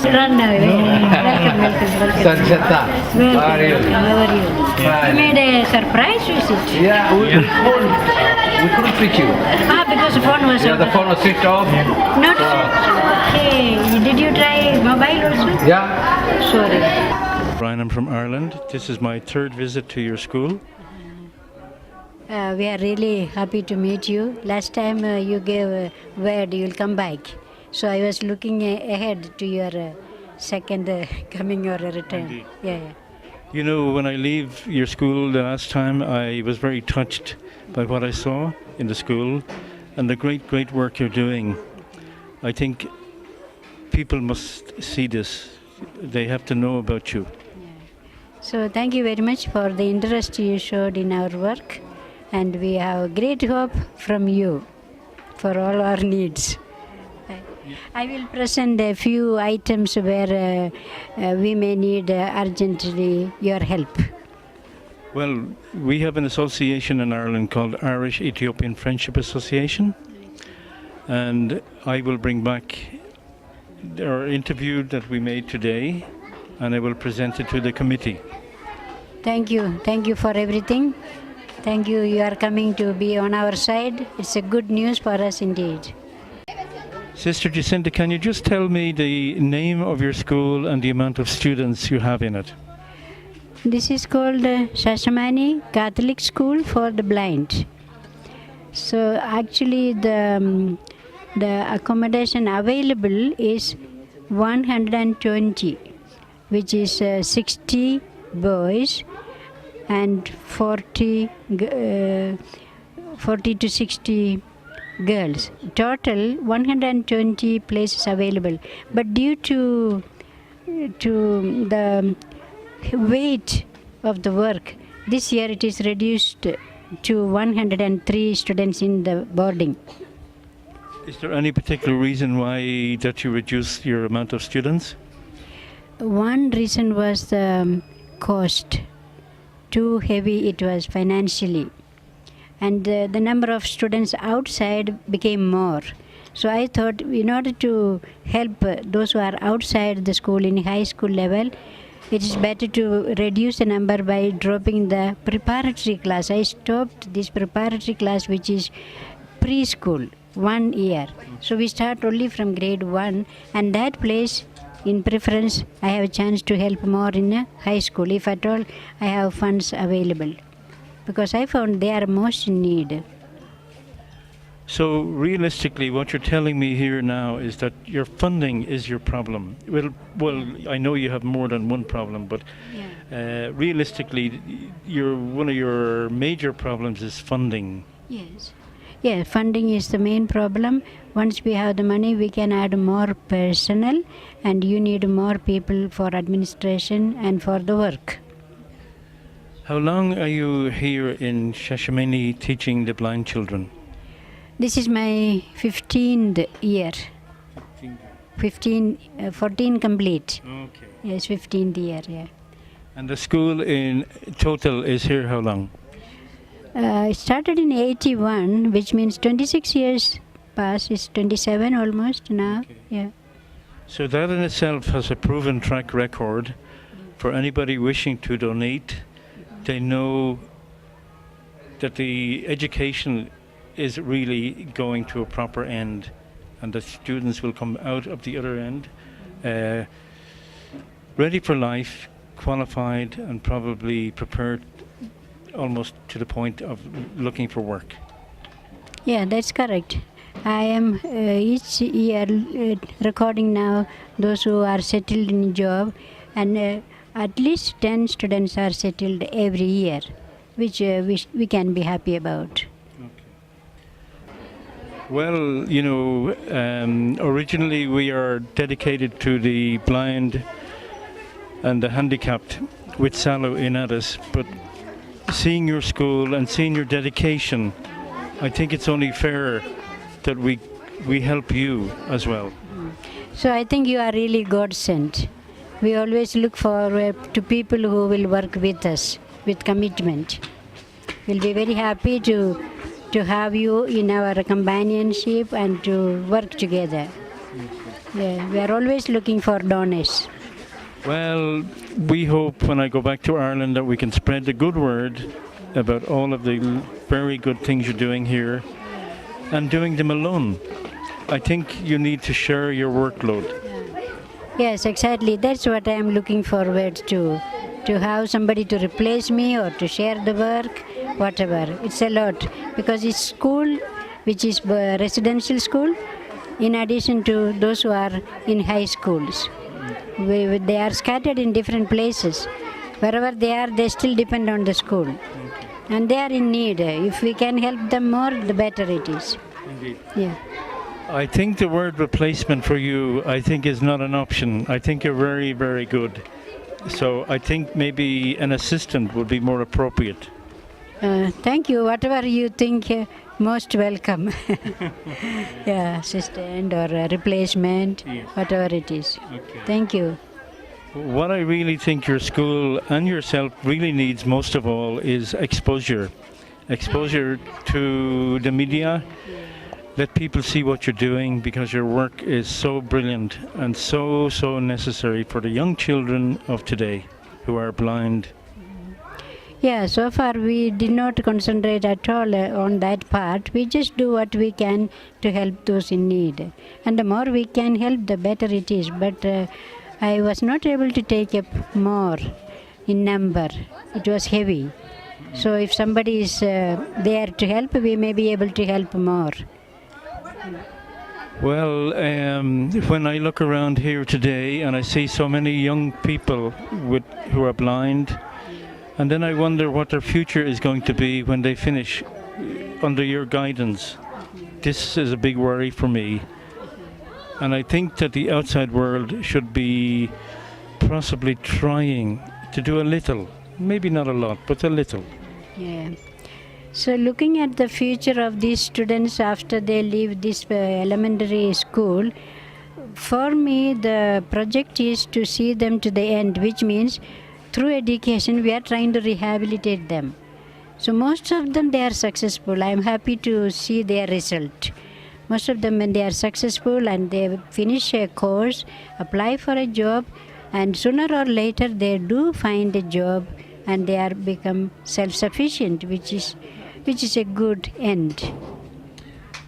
Run away. Welcome. Sanchata, Welcome. how are you? How are you? Fine. You made a surprise visit. Yeah, we couldn't pick you. Because the phone was Yeah, the phone was switched off. not okay. Did you try mobile also? Yeah. Sorry. Brian, I'm from Ireland. This is my third visit to your school. We are really happy to meet you. Last time you gave a word you will come back. So I was looking ahead to your second coming or return. Indeed. Yeah. You know, when I leave your school the last time, I was very touched by what I saw in the school and the great work you're doing. I think people must see this. They have to know about you. So thank you very much for the interest you showed in our work, and we have great hope from you for all our needs. I will present a few items where we may need urgently your help. Well, we have an association in Ireland called Irish Ethiopian Friendship Association, and I will bring back our interview that we made today, and I will present it to the committee. Thank you for everything. Thank you. You are coming to be on our side. It's a good news for us indeed. Sister Jacinta, can you just tell me the name of your school and the amount of students you have in it? This is called Shashemenie Catholic School for the Blind. So actually the accommodation available is 120, which is 60 boys and 40 to 60 girls. Total 120 places available. But due to the weight of the work, this year it is reduced to 103 students in the boarding. Is there any particular reason why that you reduced your amount of students? One reason was the cost. Too heavy it was financially. And the number of students outside became more. So I thought in order to help those who are outside the school in high school level, it is better to reduce the number by dropping the preparatory class. I stopped this preparatory class, which is preschool, 1 year. So we start only from grade 1, and that place in preference I have a chance to help more in a high school, if at all I have funds available, because I found they are most in need. So realistically, what you're telling me here now is that your funding is your problem. Well, I know you have more than one problem, but realistically, one of your major problems is funding. Yes. Yeah, funding is the main problem. Once we have the money, we can add more personnel, and you need more people for administration and for the work. How long are you here in Shashemenie teaching the blind children? This is my 15th year. 14 complete. Okay. Yes, 15th year, yeah. And the school in total is here how long? It started in 81, which means 26 years past. It's 27 almost now. Okay. Yeah. So that in itself has a proven track record for anybody wishing to donate. They know that the education is really going to a proper end, and the students will come out of the other end ready for life, qualified, and probably prepared almost to the point of looking for work. Yeah, that's correct. I am each year recording now those who are settled in job, and at least 10 students are settled every year, which we can be happy about. Well, you know, originally we are dedicated to the blind and the handicapped with Salo in Addis, but seeing your school and seeing your dedication, I think it's only fair that we help you as well. So I think you are really God sent. We always look forward to people who will work with us with commitment. We'll be very happy to have you in our companionship and to work together. Yeah, we are always looking for donors. Well, we hope when I go back to Ireland that we can spread the good word about all of the very good things you're doing here and doing them alone. I think you need to share your workload. Yes, exactly. That's what I am looking forward to have somebody to replace me or to share the work, whatever. It's a lot because it's school, which is residential school, in addition to those who are in high schools. They are scattered in different places. Wherever they are, they still depend on the school. And they are in need. If we can help them more, the better it is. Indeed. Yeah. I think the word replacement for you, I think, is not an option. I think you're very, very good. So I think maybe an assistant would be more appropriate. Thank you. Whatever you think, most welcome. Yeah, assistant or a replacement, Yes. whatever it is. Okay. Thank you. What I really think your school and yourself really needs most of all is exposure. Exposure to the media. Let people see what you're doing because your work is so brilliant and so necessary for the young children of today who are blind. Yeah, so far we did not concentrate at all on that part. We just do what we can to help those in need. And the more we can help, the better it is. But I was not able to take up more in number. It was heavy. So if somebody is there to help, we may be able to help more. Well, when I look around here today and I see so many young people who are blind, and then I wonder what their future is going to be when they finish under your guidance. This is a big worry for me. And I think that the outside world should be possibly trying to do a little, maybe not a lot, but a little. Yeah. So looking at the future of these students after they leave this elementary school, for me the project is to see them to the end, which means through education we are trying to rehabilitate them. So most of them, they are successful. I am happy to see their result. Most of them, when they are successful and they finish a course, apply for a job, and sooner or later they do find a job and they are become self-sufficient, which is a good end.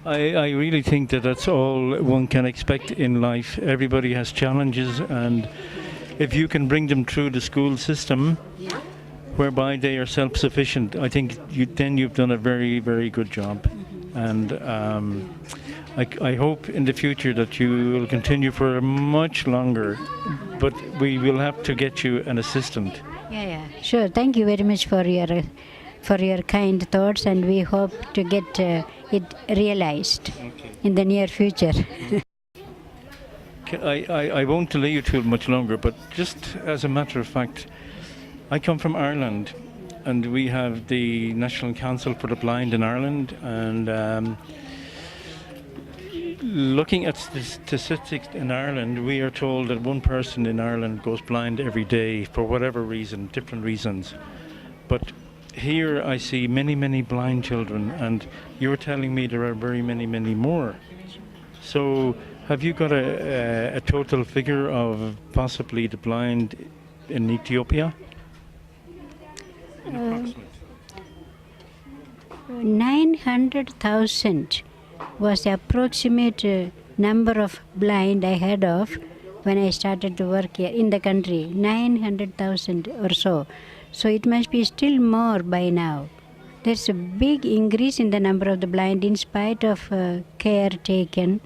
I really think that that's all one can expect in life. Everybody has challenges, and if you can bring them through the school system whereby they are self-sufficient, I think you've done a very, very good job. And I hope in the future that you will continue for much longer, but we will have to get you an assistant. Yeah, sure. Thank you very much for your kind thoughts, and we hope to get it realized in the near future. I won't delay you too much longer, but just as a matter of fact, I come from Ireland, and we have the National Council for the Blind in Ireland, and looking at statistics in Ireland, we are told that one person in Ireland goes blind every day for whatever reason, different reasons. But here I see many, many blind children, and you're telling me there are very many, many more. So have you got a total figure of possibly the blind in Ethiopia? 900,000 was the approximate number of blind I heard of when I started to work here in the country. 900,000 or so. So it must be still more by now. There's a big increase in the number of the blind in spite of care taken.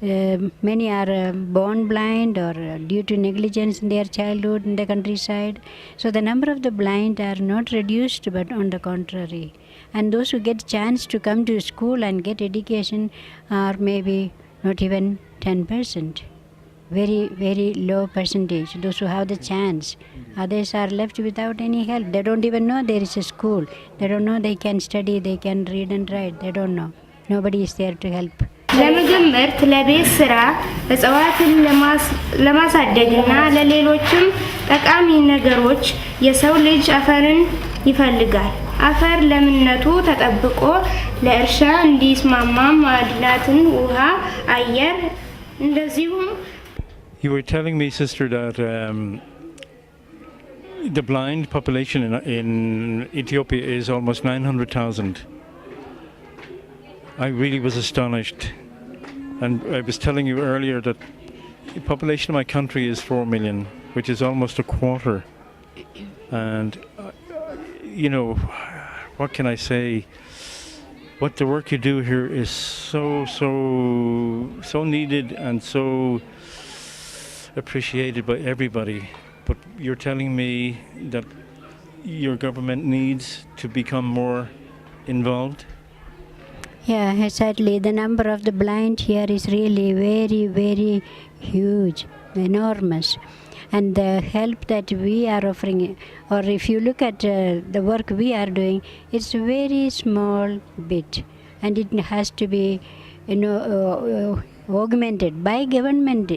Many are born blind or due to negligence in their childhood in the countryside. So the number of the blind are not reduced, but on the contrary. And those who get chance to come to school and get education are maybe not even 10%. Very, very low percentage, those who have the chance. Others are left without any help. They don't even know there is a school. They don't know they can study, they can read and write. They don't know. Nobody is there to help. ለምግብ ምርት፣ ለቤት ስራ፣ እጽዋትን ለማሳደግና ለሌሎችም ጠቃሚ ነገሮች የሰው ልጅ አፈርን ይፈልጋል። አፈር ለምነቱ ተጠብቆ ለእርሻ እንዲስማማ ማዕድናትን፣ ውሃ፣ አየር እንደዚሁም You were telling me, sister, that the blind population in Ethiopia is almost 900,000. I really was astonished. And I was telling you earlier that the population of my country is 4 million, which is almost a quarter. And, what can I say? What the work you do here is so needed and so appreciated by everybody. But you're telling me that your government needs to become more involved? Yeah, exactly. The number of the blind here is really very, very huge, enormous. And the help that we are offering, or if you look at the work we are doing, it's a very small bit. And it has to be, augmented by government